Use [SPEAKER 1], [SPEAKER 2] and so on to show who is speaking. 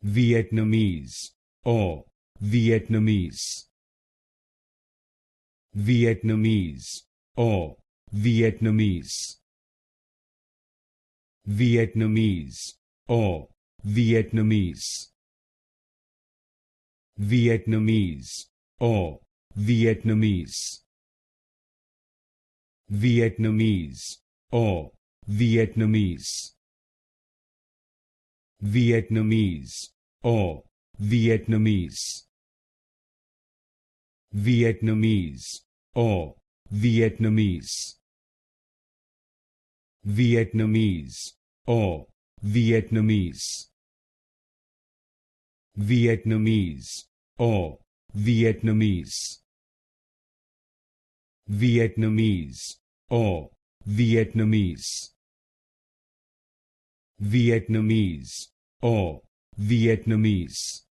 [SPEAKER 1] Vietnamese or Vietnamese. Vietnamese or Vietnamese. Vietnamese or Vietnamese. Vietnamese or Vietnamese. Vietnamese or Vietnamese. Vietnamese or Vietnamese. Vietnamese or Vietnamese. Vietnamese or Vietnamese. Vietnamese or Vietnamese. Vietnamese or Vietnamese. Vietnamese or Vietnamese.